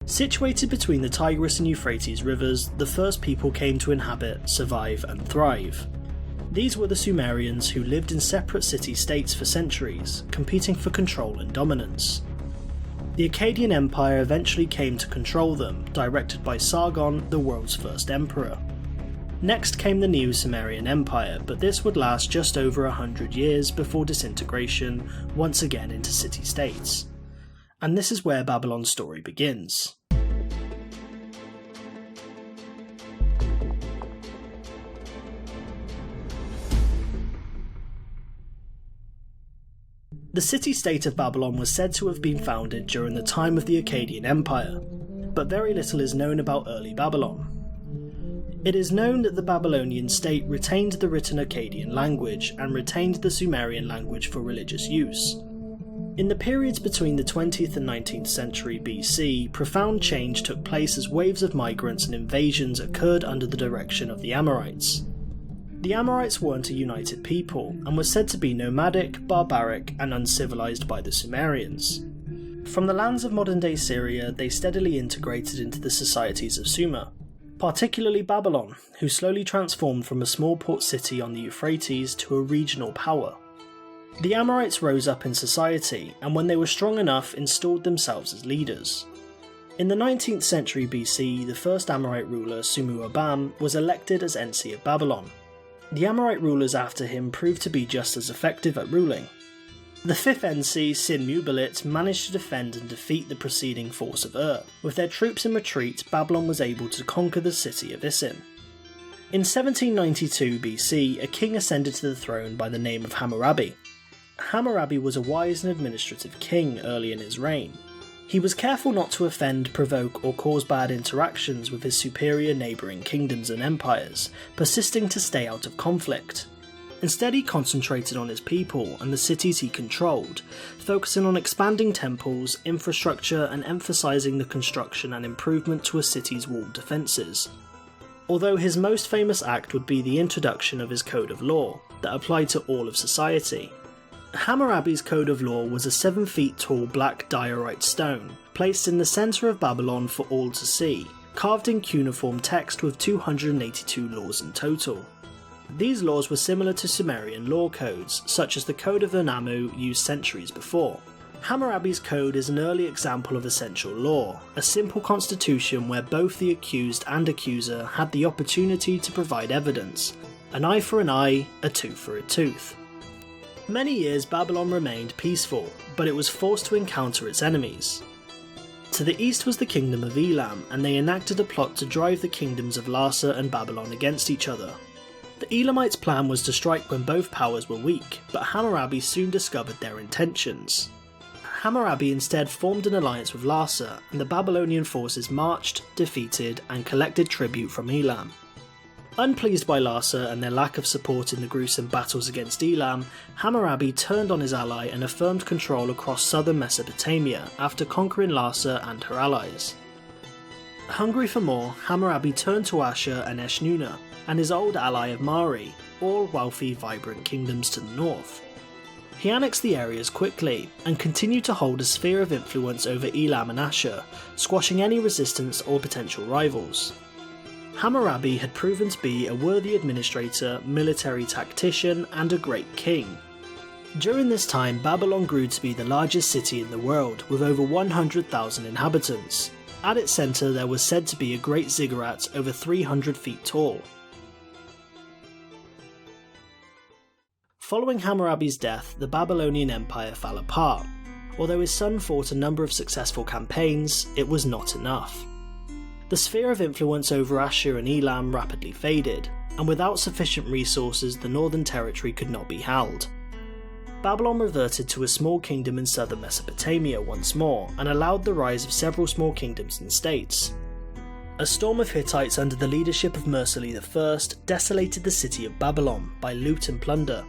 Situated between the Tigris and Euphrates rivers, the first people came to inhabit, survive and thrive. These were the Sumerians, who lived in separate city-states for centuries, competing for control and dominance. The Akkadian Empire eventually came to control them, directed by Sargon, the world's first emperor. Next came the new Sumerian Empire, but this would last just over 100 years before disintegration, once again into city-states. And this is where Babylon's story begins. The city-state of Babylon was said to have been founded during the time of the Akkadian Empire, but very little is known about early Babylon. It is known that the Babylonian state retained the written Akkadian language and retained the Sumerian language for religious use. In the periods between the 20th and 19th century BC, profound change took place as waves of migrants and invasions occurred under the direction of the Amorites. The Amorites weren't a united people, and were said to be nomadic, barbaric, and uncivilized by the Sumerians. From the lands of modern-day Syria, they steadily integrated into the societies of Sumer, particularly Babylon, who slowly transformed from a small port city on the Euphrates to a regional power. The Amorites rose up in society, and when they were strong enough, installed themselves as leaders. In the 19th century BC, the first Amorite ruler, Sumu-Abam, was elected as Ensi of Babylon. The Amorite rulers after him proved to be just as effective at ruling. The fifth Ensi, Sin-Muballit, managed to defend and defeat the preceding force of Ur. With their troops in retreat, Babylon was able to conquer the city of Isin. In 1792 BC, a king ascended to the throne by the name of Hammurabi. Hammurabi was a wise and administrative king early in his reign. He was careful not to offend, provoke, or cause bad interactions with his superior neighbouring kingdoms and empires, persisting to stay out of conflict. Instead, he concentrated on his people and the cities he controlled, focusing on expanding temples, infrastructure, and emphasising the construction and improvement to a city's walled defences. Although his most famous act would be the introduction of his code of law, that applied to all of society. Hammurabi's code of law was a 7 feet tall black diorite stone, placed in the centre of Babylon for all to see, carved in cuneiform text with 282 laws in total. These laws were similar to Sumerian law codes, such as the Code of Anamu used centuries before. Hammurabi's code is an early example of essential law, a simple constitution where both the accused and accuser had the opportunity to provide evidence. An eye for an eye, a tooth for a tooth. Many years Babylon remained peaceful, but it was forced to encounter its enemies. To the east was the kingdom of Elam, and they enacted a plot to drive the kingdoms of Larsa and Babylon against each other. The Elamites' plan was to strike when both powers were weak, but Hammurabi soon discovered their intentions. Hammurabi instead formed an alliance with Larsa, and the Babylonian forces marched, defeated, and collected tribute from Elam. Unpleased by Larsa and their lack of support in the gruesome battles against Elam, Hammurabi turned on his ally and affirmed control across southern Mesopotamia after conquering Larsa and her allies. Hungry for more, Hammurabi turned to Ashur and Eshnunna, and his old ally of Mari, all wealthy, vibrant kingdoms to the north. He annexed the areas quickly, and continued to hold a sphere of influence over Elam and Ashur, squashing any resistance or potential rivals. Hammurabi had proven to be a worthy administrator, military tactician, and a great king. During this time, Babylon grew to be the largest city in the world, with over 100,000 inhabitants. At its centre there was said to be a great ziggurat over 300 feet tall. Following Hammurabi's death, the Babylonian Empire fell apart. Although his son fought a number of successful campaigns, it was not enough. The sphere of influence over Ashur and Elam rapidly faded, and without sufficient resources the northern territory could not be held. Babylon reverted to a small kingdom in southern Mesopotamia once more, and allowed the rise of several small kingdoms and states. A storm of Hittites under the leadership of Mursili I desolated the city of Babylon by loot and plunder,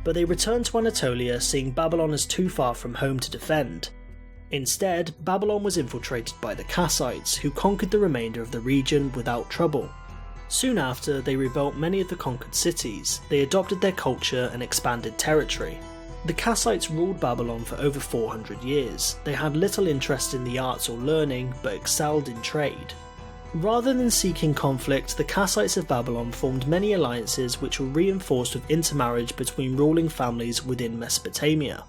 but they returned to Anatolia, seeing Babylon as too far from home to defend. Instead, Babylon was infiltrated by the Kassites, who conquered the remainder of the region without trouble. Soon after, they rebuilt many of the conquered cities, they adopted their culture and expanded territory. The Kassites ruled Babylon for over 400 years. They had little interest in the arts or learning, but excelled in trade. Rather than seeking conflict, the Kassites of Babylon formed many alliances which were reinforced with intermarriage between ruling families within Mesopotamia.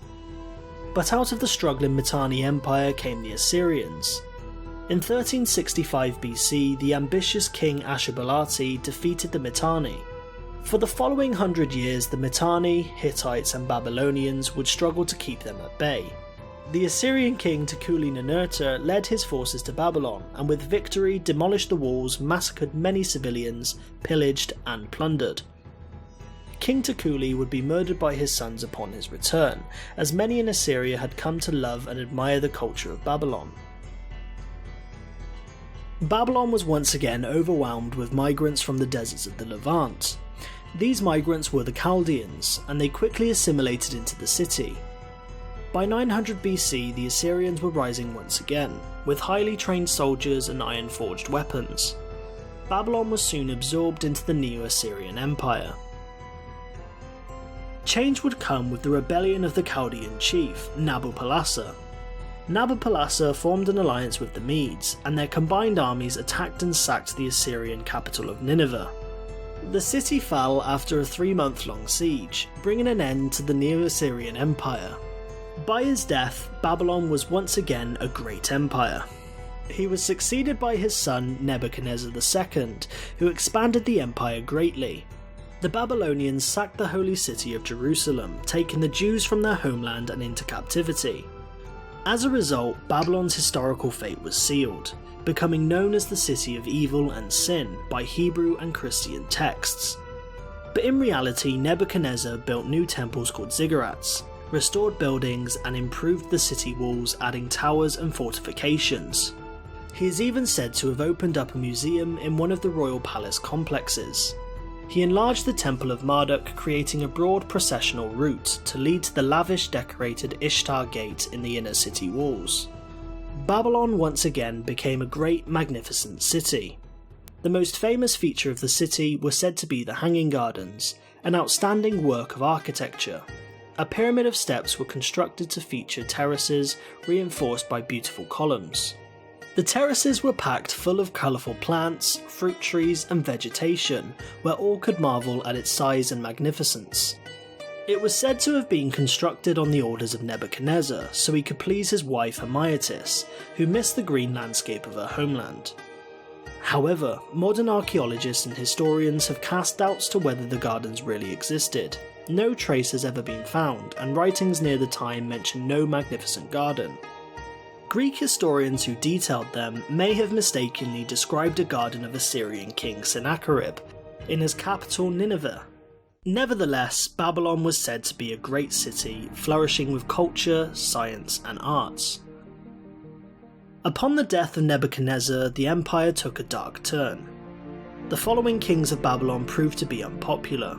But out of the struggling Mitanni Empire came the Assyrians. In 1365 BC, the ambitious king Ashurbalati defeated the Mitanni. For the following 100 years, the Mitanni, Hittites and Babylonians would struggle to keep them at bay. The Assyrian king Tukuli-Ninurta led his forces to Babylon and with victory demolished the walls, massacred many civilians, pillaged and plundered. King Tukuli would be murdered by his sons upon his return, as many in Assyria had come to love and admire the culture of Babylon. Babylon was once again overwhelmed with migrants from the deserts of the Levant. These migrants were the Chaldeans, and they quickly assimilated into the city. By 900 BC, the Assyrians were rising once again, with highly trained soldiers and iron-forged weapons. Babylon was soon absorbed into the Neo-Assyrian Empire. Change would come with the rebellion of the Chaldean chief, Nabopolassar. Nabopolassar formed an alliance with the Medes, and their combined armies attacked and sacked the Assyrian capital of Nineveh. The city fell after a 3-month-long siege, bringing an end to the Neo-Assyrian Empire. By his death, Babylon was once again a great empire. He was succeeded by his son Nebuchadnezzar II, who expanded the empire greatly. The Babylonians sacked the holy city of Jerusalem, taking the Jews from their homeland and into captivity. As a result, Babylon's historical fate was sealed, becoming known as the City of Evil and Sin by Hebrew and Christian texts. But in reality, Nebuchadnezzar built new temples called ziggurats, restored buildings and improved the city walls, adding towers and fortifications. He is even said to have opened up a museum in one of the royal palace complexes. He enlarged the Temple of Marduk, creating a broad processional route to lead to the lavish decorated Ishtar Gate in the inner city walls. Babylon once again became a great, magnificent city. The most famous feature of the city was said to be the Hanging Gardens, an outstanding work of architecture. A pyramid of steps were constructed to feature terraces reinforced by beautiful columns. The terraces were packed full of colourful plants, fruit trees and vegetation, where all could marvel at its size and magnificence. It was said to have been constructed on the orders of Nebuchadnezzar so he could please his wife Amyatis, who missed the green landscape of her homeland. However, modern archaeologists and historians have cast doubts to whether the gardens really existed. No trace has ever been found, and writings near the time mention no magnificent garden. Greek historians who detailed them may have mistakenly described a garden of Assyrian king Sennacherib in his capital Nineveh. Nevertheless, Babylon was said to be a great city, flourishing with culture, science and arts. Upon the death of Nebuchadnezzar, the empire took a dark turn. The following kings of Babylon proved to be unpopular.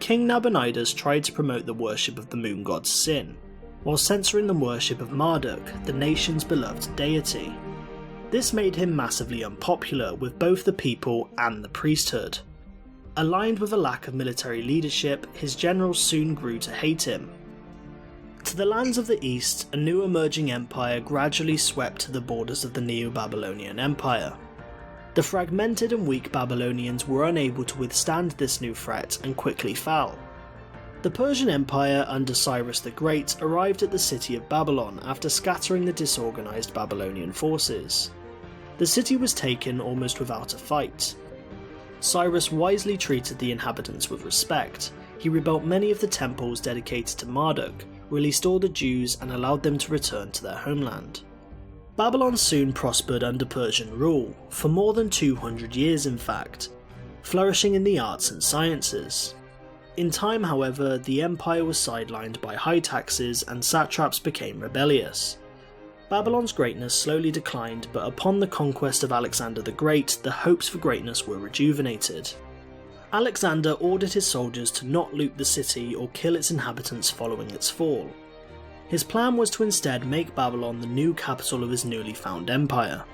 King Nabonidus tried to promote the worship of the moon god Sin, while censoring the worship of Marduk, the nation's beloved deity. This made him massively unpopular with both the people and the priesthood. Aligned with a lack of military leadership, his generals soon grew to hate him. To the lands of the east, a new emerging empire gradually swept to the borders of the Neo-Babylonian Empire. The fragmented and weak Babylonians were unable to withstand this new threat and quickly fell. The Persian Empire under Cyrus the Great arrived at the city of Babylon after scattering the disorganized Babylonian forces. The city was taken almost without a fight. Cyrus wisely treated the inhabitants with respect. He rebuilt many of the temples dedicated to Marduk, released all the Jews and allowed them to return to their homeland. Babylon soon prospered under Persian rule, for more than 200 years in fact, flourishing in the arts and sciences. In time, however, the empire was sidelined by high taxes and satraps became rebellious. Babylon's greatness slowly declined, but upon the conquest of Alexander the Great, the hopes for greatness were rejuvenated. Alexander ordered his soldiers to not loot the city or kill its inhabitants following its fall. His plan was to instead make Babylon the new capital of his newly found empire.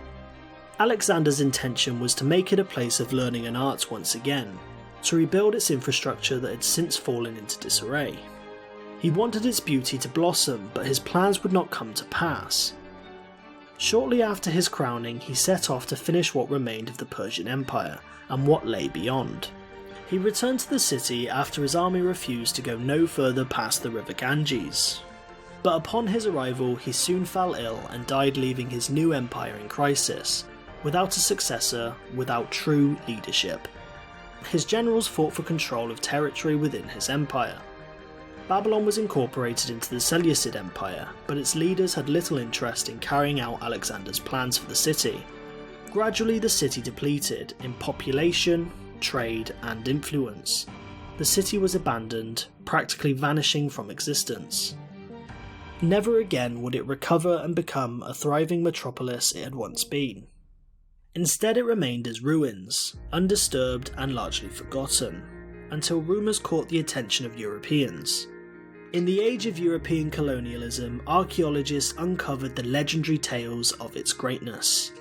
Alexander's intention was to make it a place of learning and arts once again, to rebuild its infrastructure that had since fallen into disarray. He wanted its beauty to blossom, but his plans would not come to pass. Shortly after his crowning, he set off to finish what remained of the Persian Empire, and what lay beyond. He returned to the city after his army refused to go no further past the river Ganges. But upon his arrival, he soon fell ill and died, leaving his new empire in crisis, without a successor, without true leadership. His generals fought for control of territory within his empire. Babylon was incorporated into the Seleucid Empire, but its leaders had little interest in carrying out Alexander's plans for the city. Gradually the city depleted in population, trade and influence. The city was abandoned, practically vanishing from existence. Never again would it recover and become a thriving metropolis it had once been. Instead it remained as ruins, undisturbed and largely forgotten, until rumours caught the attention of Europeans. In the age of European colonialism, archaeologists uncovered the legendary tales of its greatness.